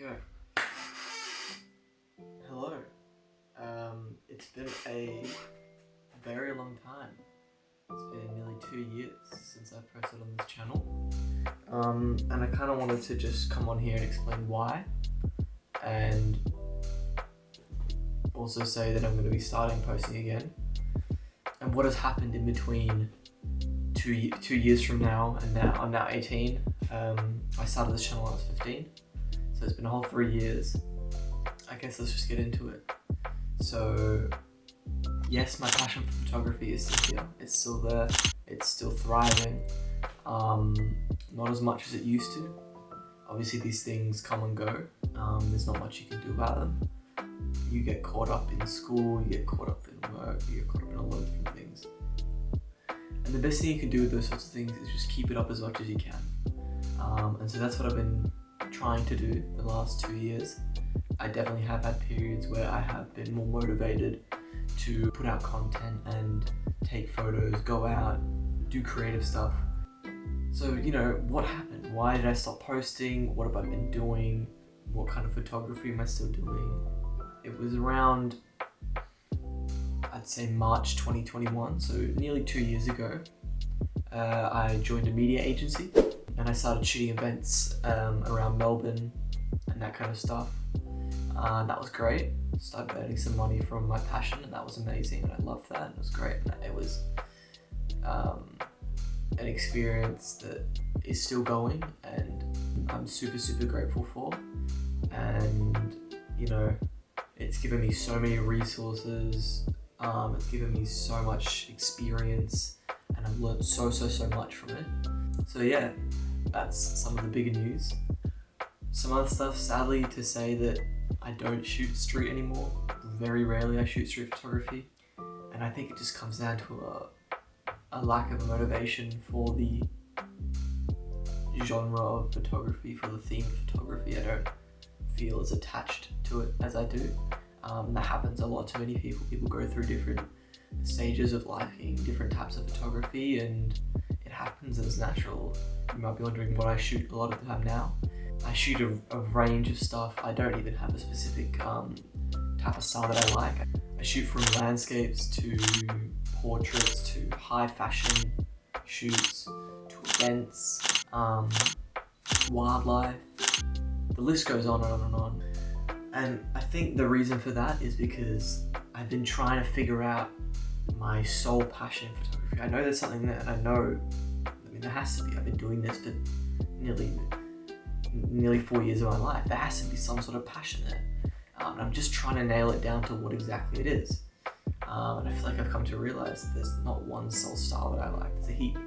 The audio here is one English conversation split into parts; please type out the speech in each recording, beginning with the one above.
go. Hello. It's been a very long time. It's been nearly 2 years since I've posted on this channel. And I kind of wanted to just come on here and explain why. And also say that I'm going to be starting posting again. And what has happened in between 2 years from now and now. I'm now 18. I started this channel when I was 15. So it's been a whole 3 years. I guess let's just get into it. So yes, my passion for photography is still here. It's still there. It's still thriving. Not as much as it used to. Obviously these things come and go. There's not much you can do about them. You get caught up in school, you get caught up in work, you get caught up in a lot of different things. And the best thing you can do with those sorts of things is just keep it up as much as you can. And so that's what I've been trying to do the last 2 years. I definitely have had periods where I have been more motivated to put out content and take photos, go out, do creative stuff. So, what happened? Why did I stop posting? What have I been doing? What kind of photography am I still doing? It was around, I'd say March 2021, so nearly 2 years ago. I joined a media agency and I started shooting events around Melbourne and that kind of stuff. That was great. Started earning some money from my passion, and that was amazing, and I loved that, and it was great. And it was an experience that is still going, and I'm super, super grateful for. And it's given me so many resources. It's given me so much experience, and I've learned so much from it. So yeah, that's some of the bigger news. Some other stuff, sadly to say, that I don't shoot street anymore. Very rarely I shoot street photography. And I think it just comes down to a lack of motivation for the genre of photography, for the theme of photography. I don't feel as attached to it as I do. That happens a lot to many people. People go through different stages of liking different types of photography, and it happens, and it's natural. You might be wondering what I shoot a lot of the time now. I shoot a range of stuff. I don't even have a specific type of style that I like. I shoot from landscapes to portraits to high fashion shoots to events, wildlife. The list goes on and on and on. And I think the reason for that is because I've been trying to figure out my sole passion in photography. I know there's something there, and there has to be. I've been doing this for nearly 4 years of my life. There has to be some sort of passion there. And I'm just trying to nail it down to what exactly it is. And I feel like I've come to realize that there's not one sole style that I like. There's a heap.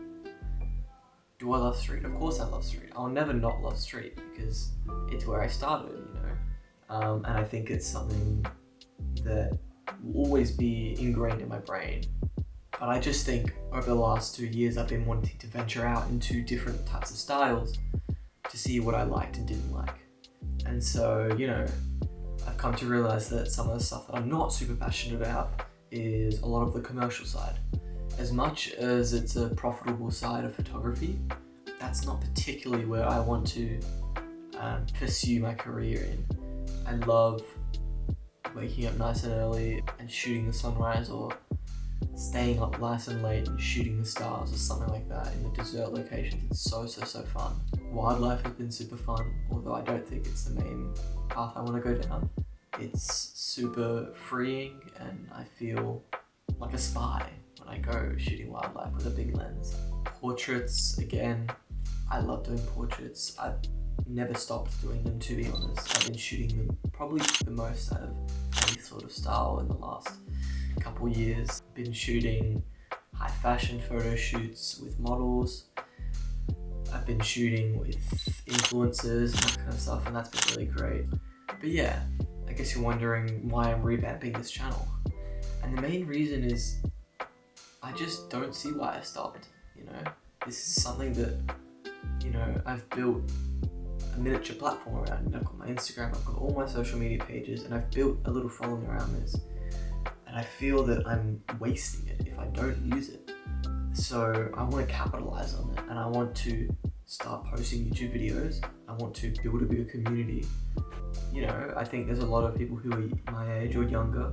Do I love street? Of course I love street. I'll never not love street because it's where I started, and I think it's something that will always be ingrained in my brain. But I just think over the last 2 years I've been wanting to venture out into different types of styles to see what I liked and didn't like. And so, I've come to realize that some of the stuff that I'm not super passionate about is a lot of the commercial side. As much as it's a profitable side of photography, that's not particularly where I want to pursue my career in. I love waking up nice and early and shooting the sunrise, or staying up nice and late and shooting the stars or something like that in the desert locations. It's so fun. Wildlife has been super fun, although I don't think it's the main path I want to go down. It's super freeing, and I feel like a spy when I go shooting wildlife with a big lens. Portraits, again, I love doing portraits. I've never stopped doing them, to be honest. I've been shooting them probably the most out of any sort of style in the last couple years. Been shooting high fashion photo shoots with models. I've been shooting with influencers and that kind of stuff, and that's been really great. But yeah, I guess you're wondering why I'm revamping this channel. And the main reason is I just don't see why I stopped. This is something that, I've built a miniature platform around. I've got my Instagram, I've got all my social media pages, and I've built a little following around this. And I feel that I'm wasting it if I don't use it. So I want to capitalize on it, and I want to start posting YouTube videos. I want to build a bigger community. You know, I think there's a lot of people who are my age or younger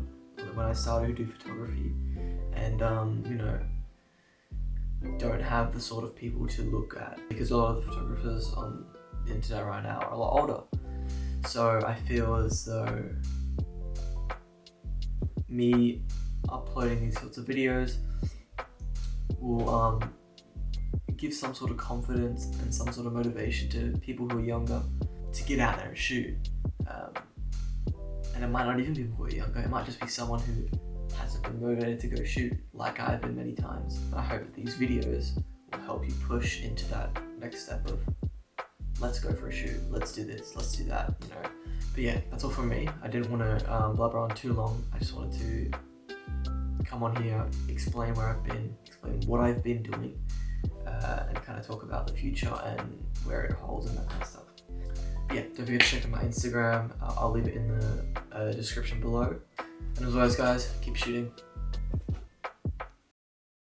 when I started who do photography, and you know, don't have the sort of people to look at, because a lot of the photographers on the internet right now are a lot older. So I feel as though me uploading these sorts of videos will give some sort of confidence and some sort of motivation to people who are younger to get out there and shoot. And it might not even be people who are younger, it might just be someone who hasn't been motivated to go shoot like I've been many times. But I hope that these videos will help you push into that next step of, let's go for a shoot, let's do this, let's do that, you know. But yeah, that's all from me. I didn't want to blabber on too long. I just wanted to come on here, explain where I've been, explain what I've been doing, and kind of talk about the future and where it holds and that kind of stuff. But yeah, don't forget to check out my Instagram. I'll leave it in the description below. And as always, guys, keep shooting.